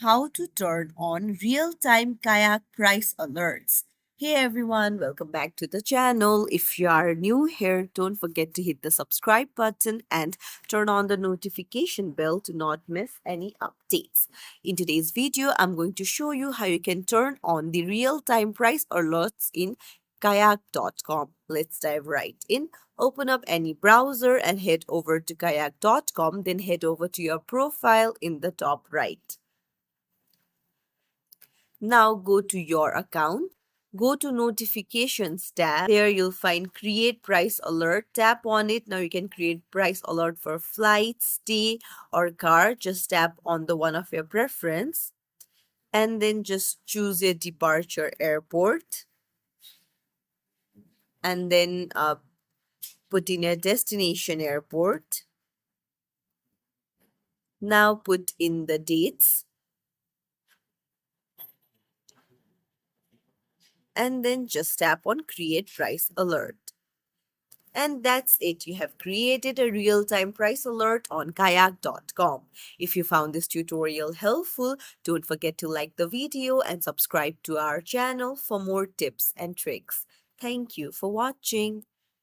how to turn on real-time kayak price alerts. Hey everyone, welcome back to the channel. If you are new here, don't forget to hit the subscribe button and turn on the notification bell to not miss any updates. In today's video, I'm going to show you how you can turn on the real-time price alerts in kayak.com. Let's dive right in. Open up any browser and head over to kayak.com, then head over to your profile in the top right. Now go to your account, go to notifications tab. There you'll find create price alert. Tap on it. Now you can create price alert for flight, stay, or car. Just tap on the one of your preference and then just choose your departure airport and then put in your destination airport. Now put in the dates and then just tap on create price alert. And that's it. You have created a real-time price alert on kayak.com. If you found this tutorial helpful, don't forget to like the video and subscribe to our channel for more tips and tricks. Thank you for watching.